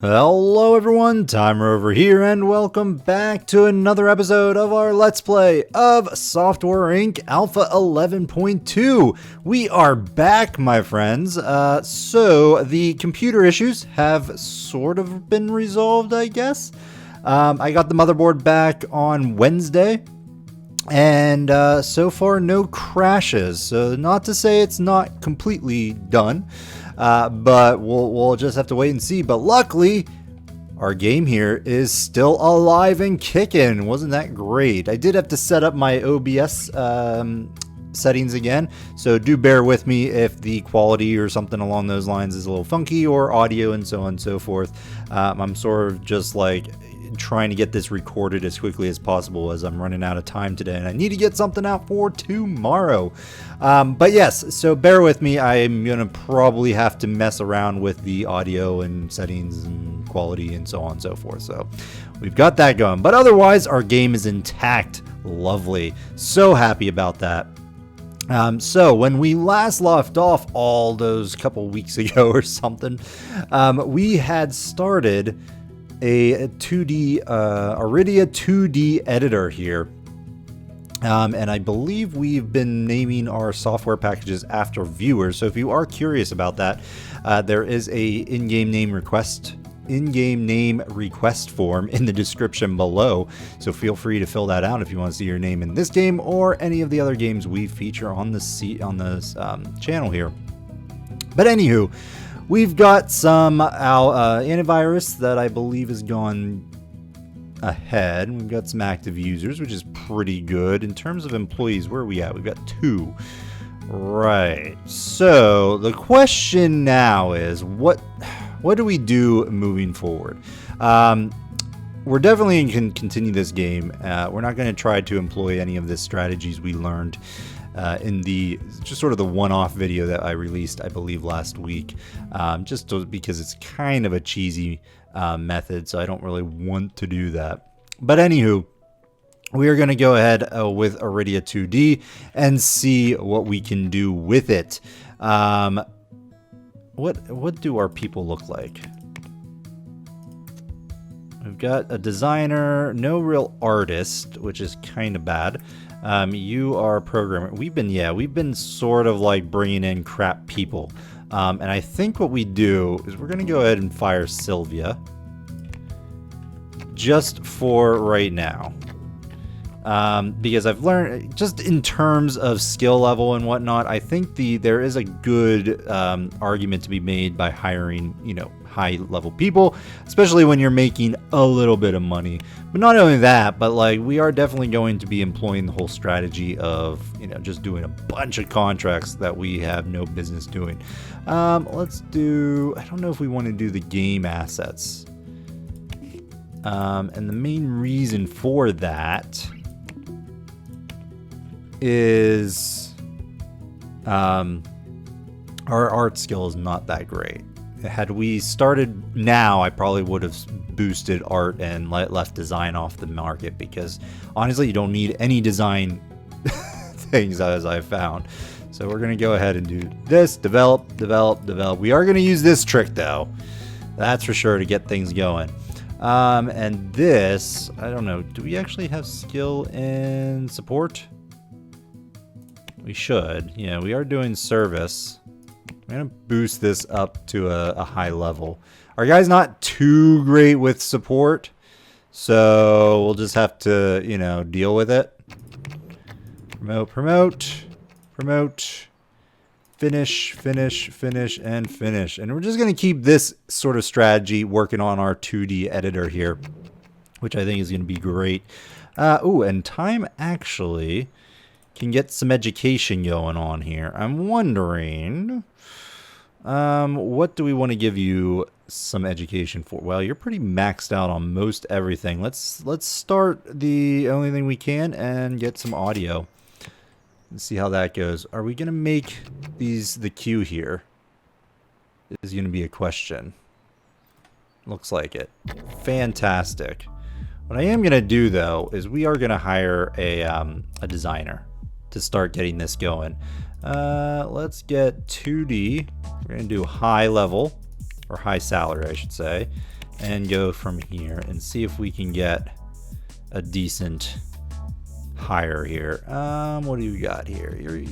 Hello everyone, Timer over here, and welcome back to another episode of our Let's Play of Software Inc. Alpha 11.2. We are back, my friends. So the computer issues have sort of been resolved, I guess. I got the motherboard back on Wednesday, and so far no crashes. So not to say it's not completely done. But we'll just have to wait and see. But luckily, our game here is still alive and kicking. Wasn't that great? I did have to set up my OBS settings again, so do bear with me if the quality or something along those lines is a little funky, or audio and so on and so forth. I'm sort of just like trying to get this recorded as quickly as possible, as I'm running out of time today and I need to get something out for tomorrow. But yes, so bear with me. I'm gonna probably have to mess around with the audio and settings and quality and so on and so forth. So we've got that going, but otherwise our game is intact. Lovely. So happy about that. So when we last left off all those couple weeks ago or something, we had started a 2D Aridia 2D editor here, and I believe we've been naming our software packages after viewers. So if you are curious about that, there is a in-game name request form in the description below, so feel free to fill that out if you want to see your name in this game or any of the other games we feature on this channel here. But anywho, we've got some antivirus that I believe has gone ahead. We've got some active users, which is pretty good. In terms of employees, where are we at? We've got 2. Right. So the question now is, what do we do moving forward? We're definitely going to continue this game. We're not going to try to employ any of the strategies we learned in the just sort of the one-off video that I released, I believe, last week, because it's kind of a cheesy method, so I don't really want to do that. But anywho, we are going to go ahead with Aridia 2D and see what we can do with it. What do our people look like? We've got a designer, no real artist, which is kind of bad. You are a programmer. We've been sort of like bringing in crap people. And I think what we do is we're going to go ahead and fire Sylvia just for right now. Because I've learned, just in terms of skill level and whatnot, I think there is a good argument to be made by hiring, high level people, especially when you're making a little bit of money. But not only that, but like we are definitely going to be employing the whole strategy of, just doing a bunch of contracts that we have no business doing. Let's do, I don't know if we want to do the game assets. And the main reason for that is our art skill is not that great. Had we started now, I probably would have boosted art and left design off the market, because honestly you don't need any design things, as I've found. So we're gonna go ahead and do this, develop. We are gonna use this trick though, that's for sure, to get things going. And this, I don't know, do we actually have skill in support? We should. Yeah, we are doing service. I'm going to boost this up to a high level. Our guy's not too great with support, so we'll just have to, deal with it. Promote. Finish, and finish. And we're just going to keep this sort of strategy working on our 2D editor here, which I think is going to be great. Ooh, and time actually can get some education going on here. I'm wondering, what do we want to give you some education for? Well, you're pretty maxed out on most everything. Let's start the only thing we can and get some audio. Let's see how that goes. Are we gonna make these the queue here? Is going to be a question. Looks like it. Fantastic. What I am gonna do though is we are gonna hire a designer to start getting this going. Let's get 2D. We're gonna do high level, or high salary I should say. and go from here and see if we can get a decent hire here. What do you got here? You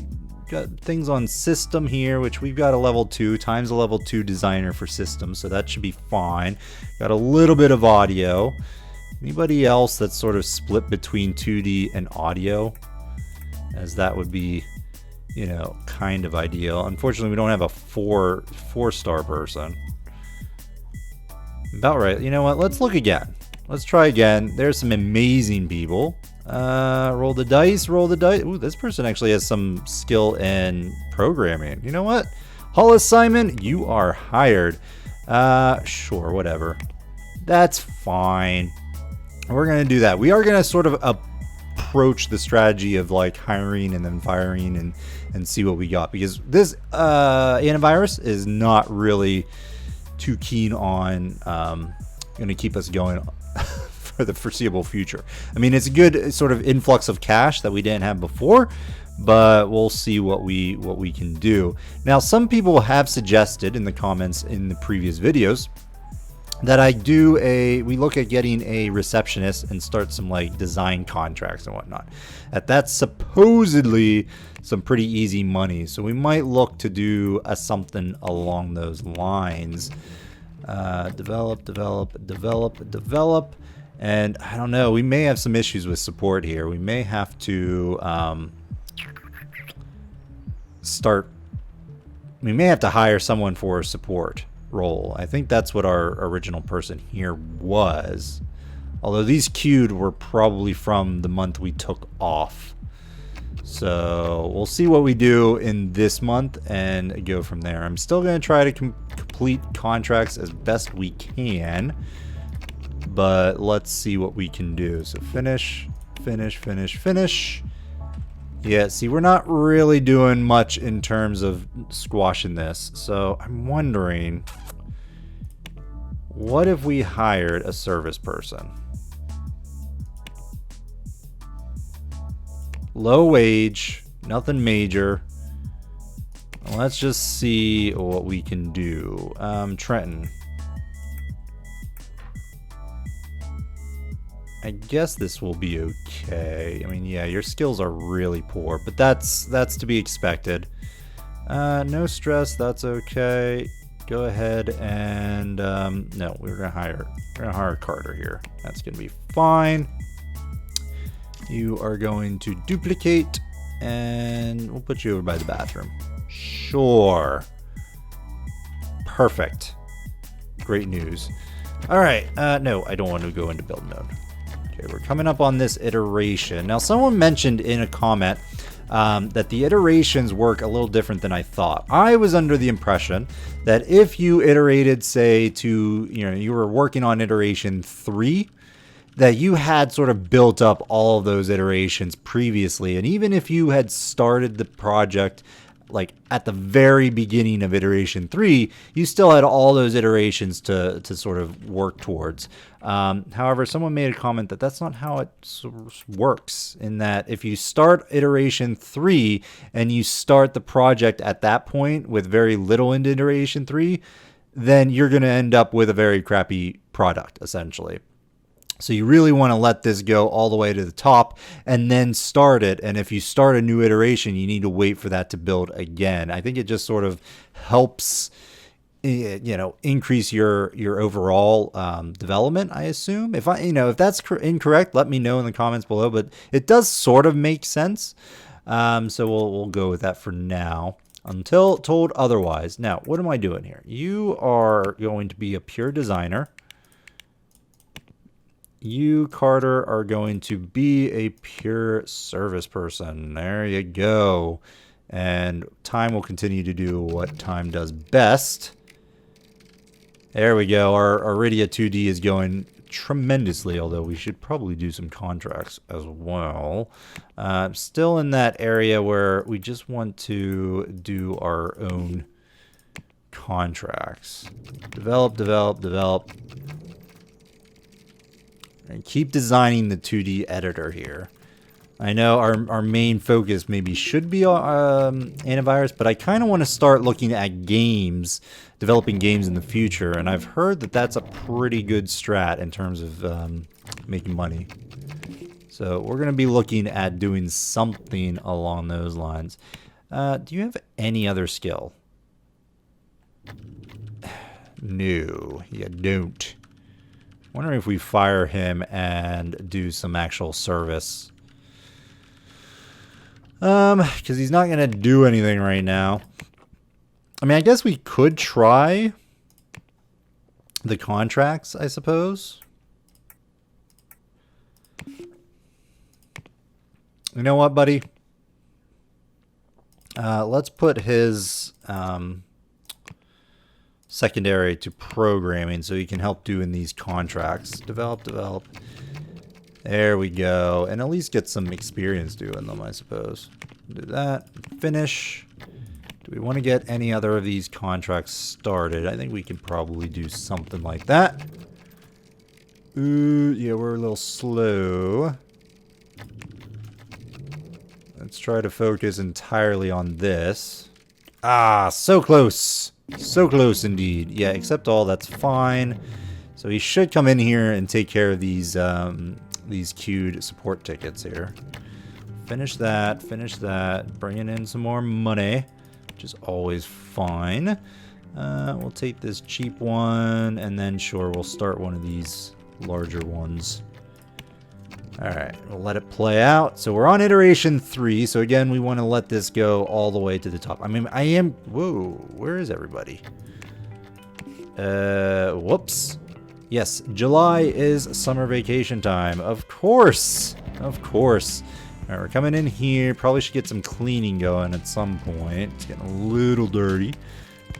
got things on system here, which we've got a level 2 times a level 2 designer for systems, so that should be fine. Got a little bit of audio. Anybody else that's sort of split between 2D and audio, as that would be, you know, kind of ideal. Unfortunately, we don't have a four-star person. About right. You know what? Let's look again. Let's try again. There's some amazing people. Roll the dice, roll the dice. Ooh, this person actually has some skill in programming. You know what? Hollis Simon, you are hired. Sure, whatever. That's fine. We're going to do that. We are going to sort of approach the strategy of like hiring and then firing and see what we got, because this antivirus is not really too keen on going to keep us going for the foreseeable future. I mean, it's a good sort of influx of cash that we didn't have before, but we'll see what we can do. Now, some people have suggested in the comments in the previous videos that we look at getting a receptionist and start some like design contracts and whatnot. That's supposedly some pretty easy money, so we might look to do something along those lines. Develop, and I don't know, we may have some issues with support here. We may have to we may have to hire someone for a support role. I think that's what our original person here was, although these queued were probably from the month we took off. So we'll see what we do in this month and go from there. I'm still going to try to complete contracts as best we can, but let's see what we can do. So finish. Yeah, see, we're not really doing much in terms of squashing this. So I'm wondering, what if we hired a service person? Low wage, nothing major. Let's just see what we can do. Trenton. I guess this will be okay. I mean, yeah, your skills are really poor, but that's to be expected. No stress, that's okay. Go ahead and no, we're gonna hire Carter here. That's gonna be fine. You are going to duplicate, and we'll put you over by the bathroom. Sure. Perfect. Great news. All right. No, I don't want to go into build mode. Okay, we're coming up on this iteration. Now, someone mentioned in a comment that the iterations work a little different than I thought. I was under the impression that if you iterated, say, you were working on iteration 3, that you had sort of built up all of those iterations previously. And even if you had started the project like at the very beginning of iteration 3, you still had all those iterations to sort of work towards. However, someone made a comment that that's not how it works, in that if you start iteration 3 and you start the project at that point with very little into iteration 3, then you're going to end up with a very crappy product, essentially. So you really want to let this go all the way to the top and then start it. And if you start a new iteration, you need to wait for that to build again. I think it just sort of helps, increase your overall development, I assume. If that's incorrect, let me know in the comments below. But it does sort of make sense. So we'll go with that for now, until told otherwise. Now, what am I doing here? You are going to be a pure designer. You, Carter, are going to be a pure service person. There you go. And Time will continue to do what Time does best. There we go. Our Iridia 2D is going tremendously, although we should probably do some contracts as well. Still in that area where we just want to do our own contracts. Develop. And keep designing the 2D editor here. I know our main focus maybe should be antivirus, but I kind of want to start looking at games, developing games in the future, and I've heard that that's a pretty good strat in terms of making money. So we're going to be looking at doing something along those lines. Do you have any other skill? No, you don't. Wondering if we fire him and do some actual service. Because he's not going to do anything right now. I mean, I guess we could try the contracts, I suppose. You know what, buddy? Let's put his secondary to programming so he can help doing these contracts. Develop. There we go. And at least get some experience doing them, I suppose. Do that. Finish. Do we want to get any other of these contracts started? I think we can probably do something like that. Ooh, yeah, we're a little slow. Let's try to focus entirely on this. Ah, so close. So close indeed. Yeah, accept all, that's fine. So he should come in here and take care of these queued support tickets here. Finish that, bringing in some more money, which is always fine. We'll take this cheap one, and then sure, we'll start one of these larger ones. Alright, we'll let it play out. So we're on iteration 3, so again, we want to let this go all the way to the top. I mean, whoa, where is everybody? Whoops. Yes, July is summer vacation time. Of course. Of course. Alright, we're coming in here. Probably should get some cleaning going at some point. It's getting a little dirty.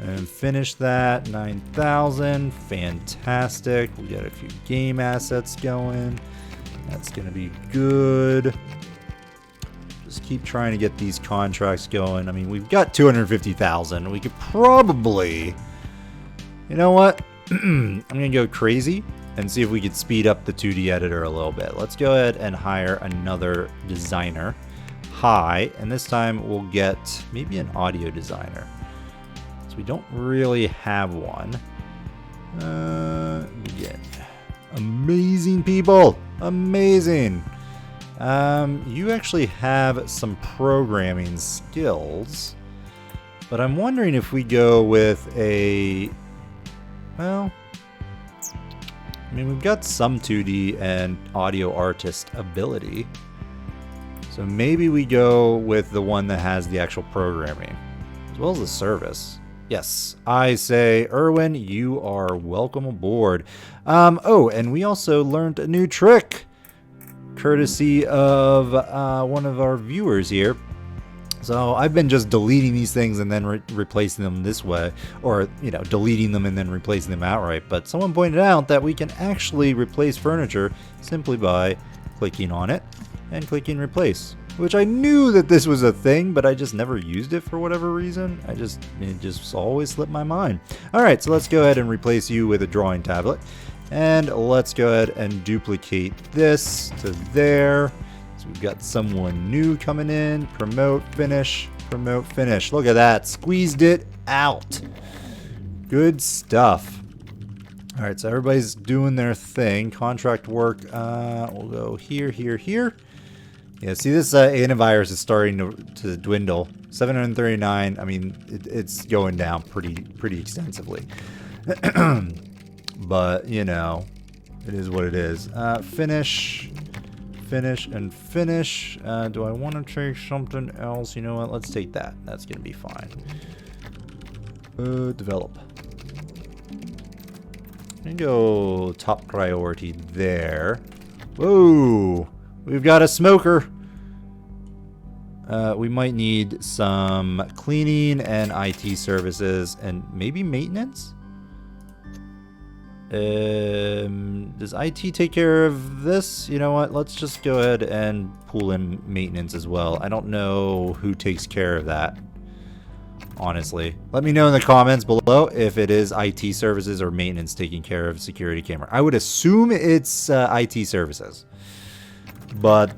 And finish that. 9,000. Fantastic. We got a few game assets going. That's going to be good. Just keep trying to get these contracts going. I mean, we've got 250,000. We could probably... You know what? I'm going to go crazy and see if we could speed up the 2D editor a little bit. Let's go ahead and hire another designer. Hi. And this time we'll get maybe an audio designer. So we don't really have one. Begin. Amazing people. Amazing. You actually have some programming skills, but I'm wondering if we go with a, well, I mean, we've got some 2D and audio artist ability, so maybe we go with the one that has the actual programming as well as the service. Yes, I say, Erwin, you are welcome aboard. Oh, and we also learned a new trick, courtesy of one of our viewers here. So I've been just deleting these things and then replacing them this way, or, you know, deleting them and then replacing them outright. But someone pointed out that we can actually replace furniture simply by clicking on it and clicking replace. Which I knew that this was a thing, but I just never used it for whatever reason. It just always slipped my mind. Alright, so let's go ahead and replace you with a drawing tablet. And let's go ahead and duplicate this to there. So we've got someone new coming in. Promote, finish, promote, finish. Look at that. Squeezed it out. Good stuff. Alright, so everybody's doing their thing. Contract work, we'll go here, here, here. Yeah, see, this antivirus is starting to dwindle. 739. I mean, it's going down pretty extensively. But you know, it is what it is. Finish, and finish. Do I want to take something else? You know what? Let's take that. That's gonna be fine. Develop. And go top priority there. Whoa. We've got a smoker. We might need some cleaning and IT services and maybe maintenance. Does IT take care of this? You know what? Let's just go ahead and pull in maintenance as well. I don't know who takes care of that, honestly. Let me know in the comments below if it is IT services or maintenance taking care of security camera. I would assume it's IT services. But,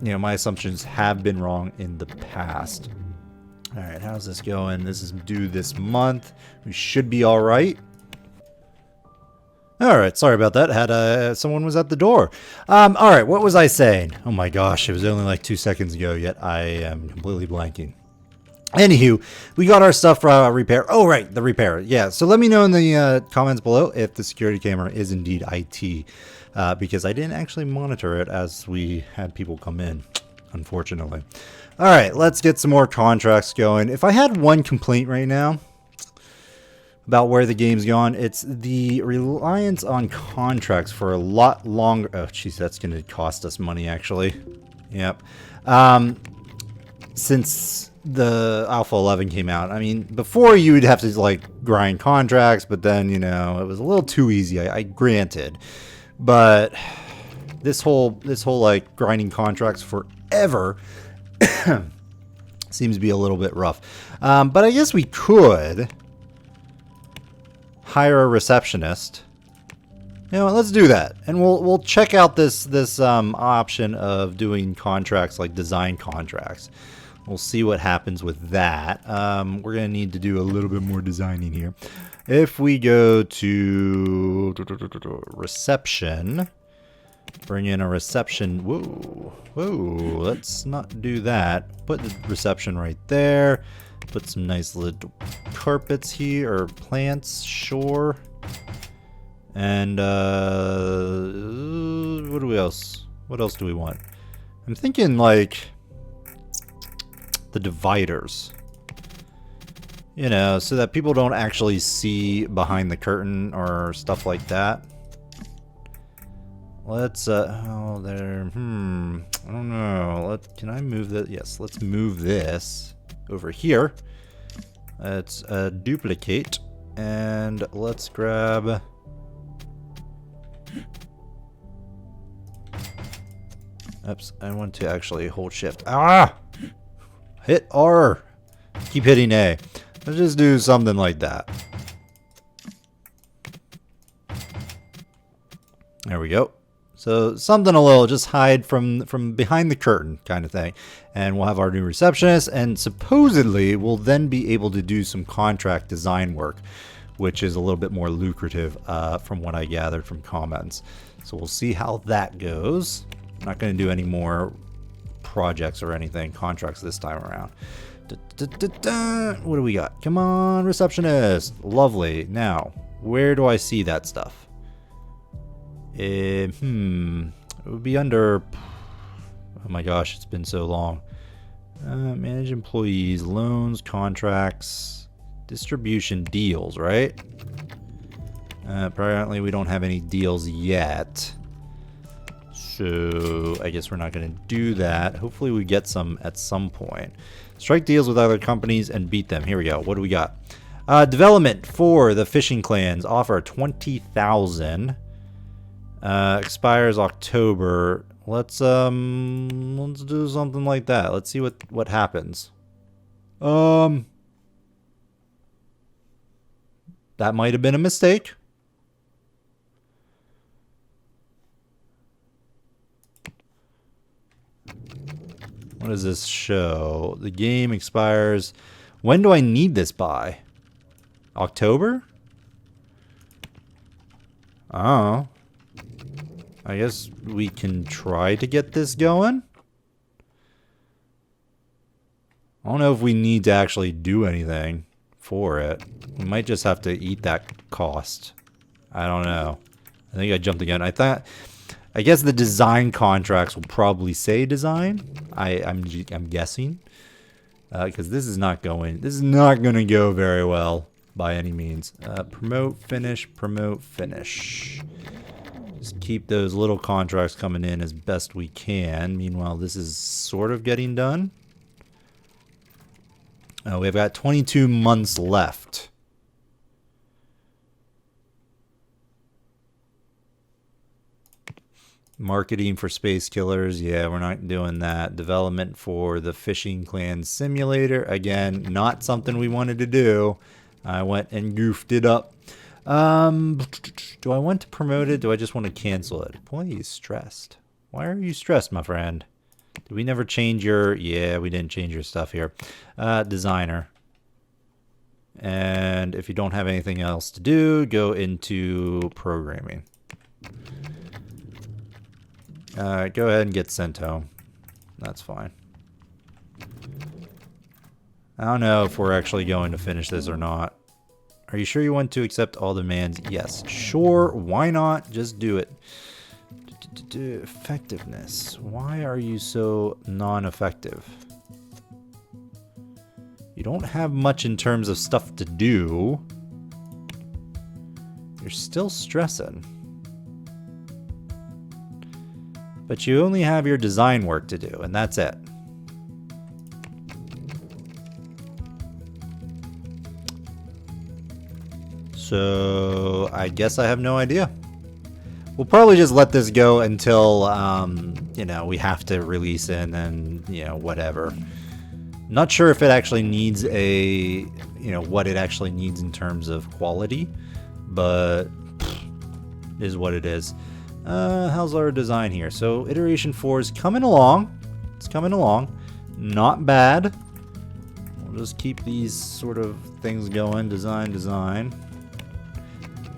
you know, my assumptions have been wrong in the past. All right, how's this going? This is due this month. We should be all right. All right, sorry about that. Had someone was at the door. All right, what was I saying? Oh my gosh, it was only like 2 seconds ago, yet I am completely blanking. Anywho, we got our stuff for repair. Oh, right, the repair. Yeah, so let me know in the comments below if the security camera is indeed IT, because I didn't actually monitor it as we had people come in, unfortunately. All right, let's get some more contracts going. If I had one complaint right now about where the game's gone, it's the reliance on contracts for a lot longer. Oh, jeez, that's going to cost us money, actually. Yep. Since the Alpha 11 came out, I mean, before you would have to like grind contracts, but then, you know, it was a little too easy. I granted, but this whole like grinding contracts forever seems to be a little bit rough. But I guess we could hire a receptionist. You know, let's do that, and we'll check out this option of doing contracts like design contracts. We'll see what happens with that. We're gonna need to do a little bit more designing here. If we go to reception, bring in a reception. Whoa, let's not do that. Put the reception right there. Put some nice little carpets here, or plants, sure. And what do we else? What else do we want? I'm thinking like the dividers. You know, so that people don't actually see behind the curtain or stuff like that. Let's oh there, I don't know. Can I move that? Yes, let's move this over here. Let's duplicate, and let's grab oops, I want to actually hold shift. Hit R. Keep hitting A. Let's just do something like that. There we go. So something a little, just hide from behind the curtain kind of thing. And we'll have our new receptionist, and supposedly we'll then be able to do some contract design work, which is a little bit more lucrative from what I gathered from comments. So we'll see how that goes. I'm not going to do any more projects or anything, contracts this time around. What do we got? Come on, receptionist. Lovely. Now, where do I see that stuff? It would be under, oh my gosh, it's been so long. Manage employees, loans, contracts, distribution, deals, right? Apparently we don't have any deals yet. So I guess we're not going to do that. Hopefully we get some at some point. Strike deals with other companies and beat them. Here we go. What do we got? Development for the fishing clans. Offer 20,000. Expires October. Let's do something like that. Let's see what happens. That might have been a mistake. What does this show? The game expires. When do I need this by? October? Oh. I guess we can try to get this going. I don't know if we need to actually do anything for it. We might just have to eat that cost. I don't know. I think I jumped again. I guess the design contracts will probably say design. I'm guessing. Because this is not going to go very well by any means. Promote, finish, promote, finish. Just keep those little contracts coming in as best we can. Meanwhile, this is sort of getting done. We've got 22 months left. Marketing for Space Killers. Yeah, we're not doing that. Development for the Fishing Clan Simulator. Again, not something we wanted to do. I went and goofed it up. Do I want to promote it? Do I just want to cancel it? Boy, he's stressed. Why are you stressed, my friend? Did we never change your... Yeah, we didn't change your stuff here. Designer. And if you don't have anything else to do, go into programming. Go ahead and get sent home. That's fine. I don't know if we're actually going to finish this or not. Are you sure you want to accept all demands? Yes. Sure. Why not? Just do it. Effectiveness. Why are you so non-effective? You don't have much in terms of stuff to do. You're still stressing. But you only have your design work to do, and that's it. So I guess I have no idea. We'll probably just let this go until, you know, we have to release it and then, you know, whatever. Not sure if it actually needs a, you know, what it actually needs in terms of quality, but it is what it is. How's our design here? So iteration 4 is coming along. It's coming along. Not bad. We'll just keep these sort of things going. Design.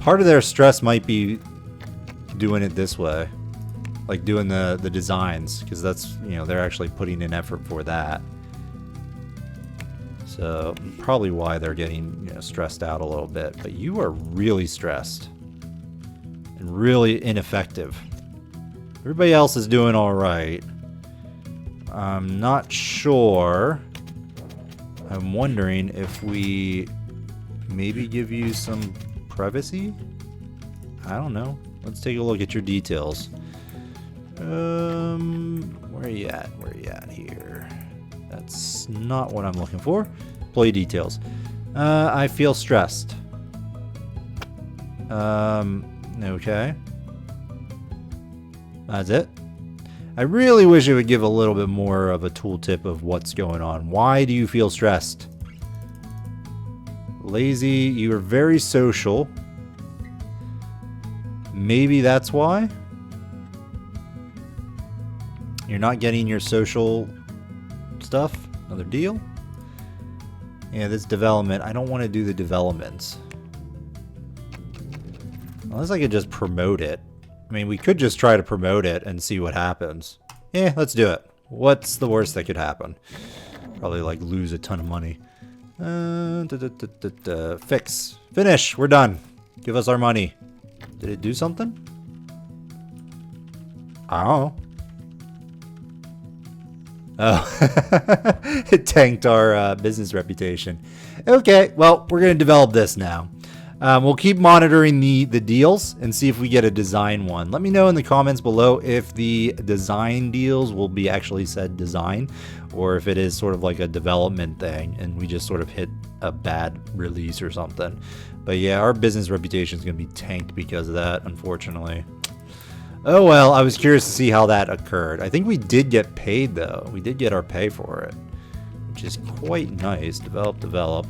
Part of their stress might be doing it this way. Like doing the designs, because that's, you know, they're actually putting in effort for that. So probably why they're getting, you know, stressed out a little bit. But you are really stressed and really ineffective. Everybody else is doing all right. I'm not sure. I'm wondering if we maybe give you some privacy. I don't know. Let's take a look at your details. Where are you at? Where are you at here? That's not what I'm looking for. Employee details. I feel stressed. Okay. That's it. I really wish it would give a little bit more of a tooltip of what's going on. Why do you feel stressed? Lazy. You are very social. Maybe that's why. You're not getting your social stuff. Another deal. Yeah, this development. I don't want to do the developments. Unless I could just promote it. I mean, we could just try to promote it and see what happens. Yeah, let's do it. What's the worst that could happen? Probably like lose a ton of money. Fix. Finish. We're done. Give us our money. Did it do something? I don't know. Oh, it tanked our business reputation. Okay, well, we're going to develop this now. We'll keep monitoring the deals and see if we get a design one. Let me know in the comments below if the design deals will be actually said design, or if it is sort of like a development thing and we just sort of hit a bad release or something. But yeah, our business reputation is going to be tanked because of that, unfortunately. Oh well, I was curious to see how that occurred. I think we did get paid though. We did get our pay for it, which is quite nice. Develop.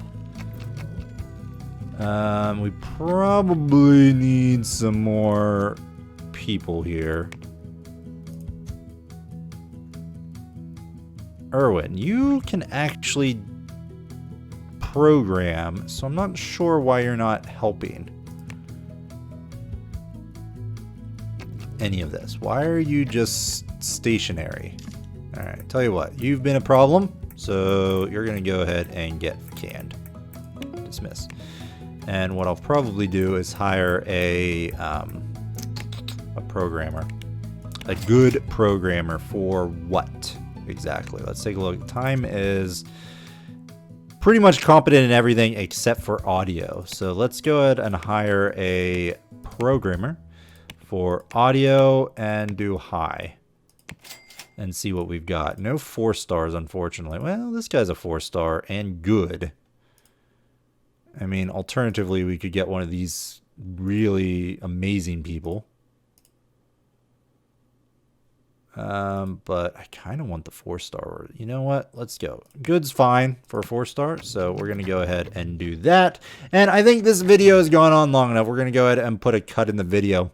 We probably need some more people here. Erwin, you can actually program, so I'm not sure why you're not helping any of this. Why are you just stationary? Alright, tell you what, you've been a problem, so you're gonna go ahead and get canned. Dismiss. And what I'll probably do is hire a programmer. A good programmer for what exactly? Let's take a look. Time is pretty much competent in everything except for audio. So let's go ahead and hire a programmer for audio and do high. And see what we've got. No 4 stars, unfortunately. Well, this guy's a 4-star and good. I mean, alternatively, we could get one of these really amazing people. But I kind of want the 4-star. You know what? Let's go. Good's fine for a 4-star, so we're going to go ahead and do that. And I think this video has gone on long enough. We're going to go ahead and put a cut in the video.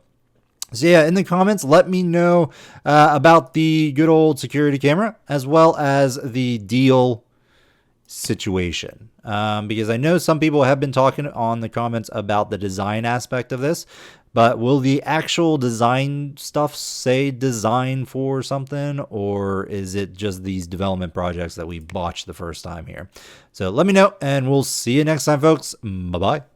So yeah, in the comments, let me know about the good old security camera as well as the deal situation. Because I know some people have been talking on the comments about the design aspect of this, but will the actual design stuff say design for something, or is it just these development projects that we botched the first time here? So let me know, and we'll see you next time, folks. Bye-bye.